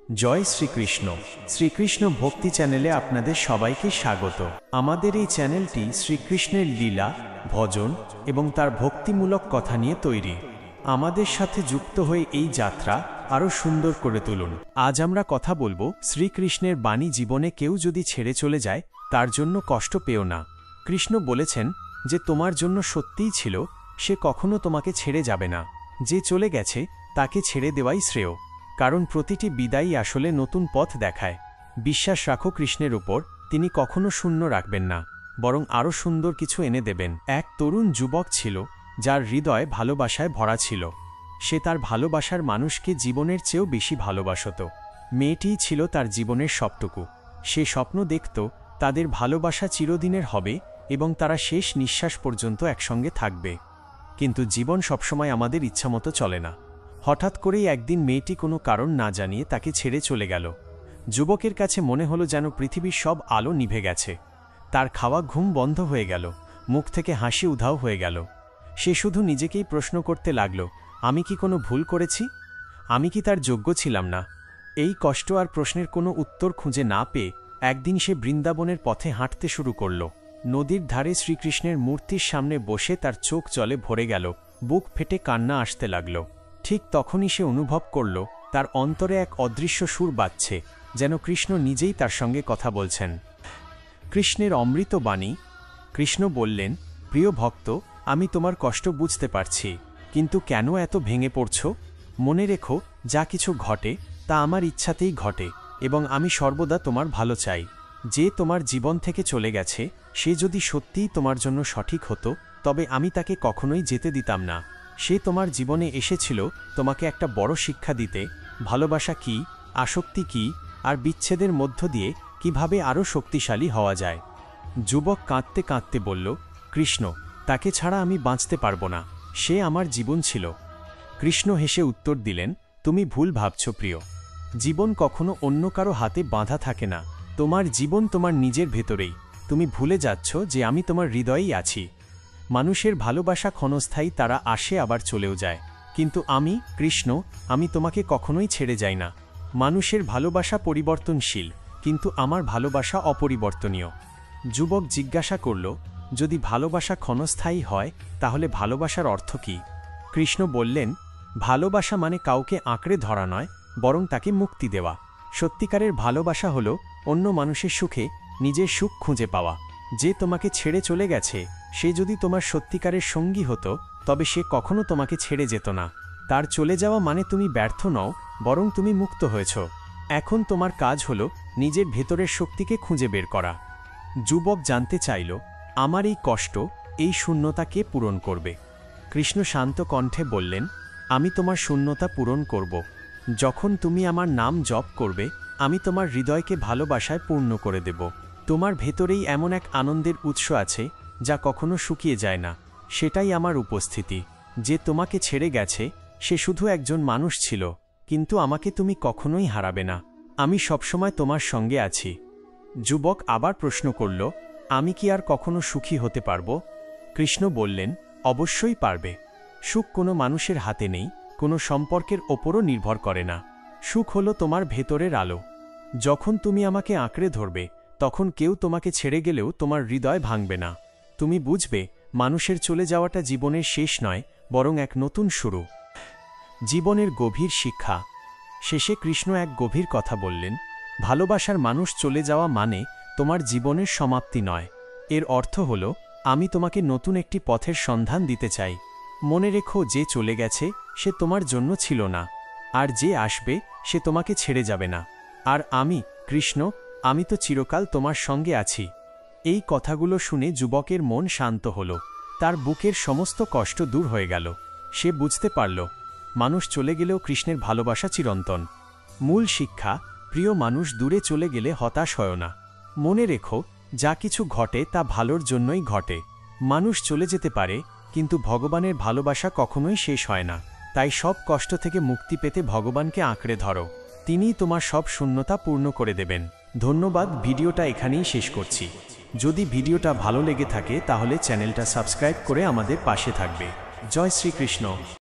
জয় শ্রীকৃষ্ণ। শ্রীকৃষ্ণ ভক্তি চ্যানেলে আপনাদের সবাইকে স্বাগত। আমাদের এই চ্যানেলটি শ্রীকৃষ্ণের লীলা, ভজন এবং তার ভক্তিমূলক কথা নিয়ে তৈরি। আমাদের সাথে যুক্ত হয়ে এই যাত্রা আরও সুন্দর করে তুলুন। আজ আমরা কথা বলবো শ্রীকৃষ্ণের বাণী, জীবনে কেউ যদি ছেড়ে চলে যায় তার জন্য কষ্ট পেও না। কৃষ্ণ বলেছেন যে তোমার জন্য সত্যিই ছিল, সে কখনো তোমাকে ছেড়ে যাবে না। যে চলে গেছে তাকে ছেড়ে দেওয়াই শ্রেয়, কারণ প্রতিটি বিদায়ই আসলে নতুন পথ দেখায়। বিশ্বাস রাখো কৃষ্ণের উপর, তিনি কখনো শূন্য রাখবেন না, বরং আরও সুন্দর কিছু এনে দেবেন। এক তরুণ যুবক ছিল যার হৃদয় ভালোবাসায় ভরা ছিল। সে তার ভালোবাসার মানুষকে জীবনের চেয়েও বেশি ভালোবাসত। মেয়েটিই ছিল তার জীবনের সবটুকু। সে স্বপ্ন দেখত তাদের ভালোবাসা চিরদিনের হবে এবং তারা শেষ নিঃশ্বাস পর্যন্ত একসঙ্গে থাকবে। কিন্তু জীবন সবসময় আমাদের ইচ্ছামতো চলে না। হঠাৎ করেই একদিন মেয়েটি কোনো কারণ না জানিয়ে তাকে ছেড়ে চলে গেল। যুবকের কাছে মনে হলো যেন পৃথিবীর সব আলো নিভে গেছে। তার খাওয়া ঘুম বন্ধ হয়ে গেল, মুখ থেকে হাসি উধাও হয়ে গেল। সে শুধু নিজেকেই প্রশ্ন করতে লাগল, আমি কি কোনো ভুল করেছি? আমি কি তার যোগ্য ছিলাম না? এই কষ্ট আর প্রশ্নের কোনো উত্তর খুঁজে না পেয়ে একদিন সে বৃন্দাবনের পথে হাঁটতে শুরু করল। নদীর ধারে শ্রীকৃষ্ণের মূর্তির সামনে বসে তার চোখ জলে ভরে গেল, বুক ফেটে কান্না আসতে লাগল। ঠিক তখনই সে অনুভব করল তার অন্তরে এক অদৃশ্য সুর বাজছে, যেন কৃষ্ণ নিজেই তার সঙ্গে কথা বলছেন। কৃষ্ণের অমৃত বাণী। কৃষ্ণ বললেন, প্রিয় ভক্ত, আমি তোমার কষ্ট বুঝতে পারছি, কিন্তু কেন এত ভেঙে পড়ছ? মনে রেখো, যা কিছু ঘটে তা আমার ইচ্ছাতেই ঘটে এবং আমি সর্বদা তোমার ভালো চাই। যে তোমার জীবন থেকে চলে গেছে সে যদি সত্যিই তোমার জন্য সঠিক হতো, তবে আমি তাকে কখনোই যেতে দিতাম না। সে তোমার জীবনে এসেছিল তোমাকে একটা বড় শিক্ষা দিতে, ভালোবাসা কি, আসক্তি কি, আর বিচ্ছেদের মধ্য দিয়ে কিভাবে আরও শক্তিশালী হওয়া যায়। যুবক কাঁদতে কাঁদতে বলল, কৃষ্ণ, তাকে ছাড়া আমি বাঁচতে পারবো না, সে আমার জীবন ছিল। কৃষ্ণ হেসে উত্তর দিলেন, তুমি ভুল ভাবছ প্রিয়। জীবন কখনো অন্য কারো হাতে বাঁধা থাকে না। তোমার জীবন তোমার নিজের ভেতরেই। তুমি ভুলে যাচ্ছ যে আমি তোমার হৃদয়েই আছি। মানুষের ভালোবাসা ক্ষণস্থায়ী, তারা আসে আবার চলেও যায়, কিন্তু আমি কৃষ্ণ, আমি তোমাকে কখনোই ছেড়ে যাই না। মানুষের ভালোবাসা পরিবর্তনশীল, কিন্তু আমার ভালোবাসা অপরিবর্তনীয়। যুবক জিজ্ঞাসা করল, যদি ভালোবাসা ক্ষণস্থায়ী হয় তাহলে ভালোবাসার অর্থ কী? কৃষ্ণ বললেন, ভালোবাসা মানে কাউকে আঁকড়ে ধরা নয়, বরং তাকে মুক্তি দেওয়া। সত্যিকারের ভালোবাসা হলো অন্য মানুষের সুখে নিজের সুখ খুঁজে পাওয়া। যে তোমাকে ছেড়ে চলে গেছে সে যদি তোমার সত্যিকারের সঙ্গী হতো, তবে সে কখনো তোমাকে ছেড়ে যেত না। তার চলে যাওয়া মানে তুমি ব্যর্থ নও, বরং তুমি মুক্ত হয়েছ। এখন তোমার কাজ হলো নিজের ভেতরের শক্তিকে খুঁজে বের করা। যুবক জানতে চাইল, আমার এই কষ্ট, এই শূন্যতা কে পূরণ করবে? কৃষ্ণ শান্ত কণ্ঠে বললেন, আমি তোমার শূন্যতা পূরণ করব। যখন তুমি আমার নাম জপ করবে, আমি তোমার হৃদয়কে ভালোবাসায় পূর্ণ করে দেব। তোমার ভেতরেই এমন এক আনন্দের উৎস আছে যা কখনো শুকিয়ে যায় না, সেটাই আমার উপস্থিতি। যে তোমাকে ছেড়ে গেছে সে শুধু একজন মানুষ ছিল, কিন্তু আমাকে তুমি কখনোই হারাবে না। আমি সবসময় তোমার সঙ্গে আছি। যুবক আবার প্রশ্ন করল, আমি কি আর কখনো সুখী হতে পারবো? কৃষ্ণ বললেন, অবশ্যই পারবে। সুখ কোনো মানুষের হাতে নেই, কোনো সম্পর্কের ওপরও নির্ভর করে না। সুখ হলো তোমার ভেতরের আলো। যখন তুমি আমাকে আঁকড়ে ধরবে, তখন কেউ তোমাকে ছেড়ে গেলেও তোমার হৃদয় ভাঙবে না। তুমি বুঝবে, মানুষের চলে যাওয়াটা জীবনের শেষ নয়, বরং এক নতুন শুরু। জীবনের গভীর শিক্ষা। শেষে কৃষ্ণ এক গভীর কথা বললেন, ভালোবাসার মানুষ চলে যাওয়া মানে তোমার জীবনের সমাপ্তি নয়। এর অর্থ হল, আমি তোমাকে নতুন একটি পথের সন্ধান দিতে চাই। মনে রেখো, যে চলে গেছে সে তোমার জন্য ছিল না, আর যে আসবে সে তোমাকে ছেড়ে যাবে না। আর আমি কৃষ্ণ, আমি তো চিরকাল তোমার সঙ্গে আছি। এই কথাগুলো শুনে যুবকের মন শান্ত হল। তার বুকের সমস্ত কষ্ট দূর হয়ে গেল। সে বুঝতে পারল, মানুষ চলে গেলেও কৃষ্ণের ভালোবাসা চিরন্তন। মূল শিক্ষা, প্রিয় মানুষ দূরে চলে গেলে হতাশ হয় না। মনে রেখো, যা কিছু ঘটে তা ভালোর জন্যই ঘটে। মানুষ চলে যেতে পারে, কিন্তু ভগবানের ভালোবাসা কখনোই শেষ হয় না। তাই সব কষ্ট থেকে মুক্তি পেতে ভগবানকে আঁকড়ে ধরো। তিনিই তোমার সব শূন্যতা পূর্ণ করে দেবেন। ধন্যবাদ। ভিডিওটা এখানেই শেষ করছি। যদি ভিডিওটা ভালো লেগে থাকে তাহলে চ্যানেলটা সাবস্ক্রাইব করে আমাদের পাশে থাকবে। জয় শ্রীকৃষ্ণ।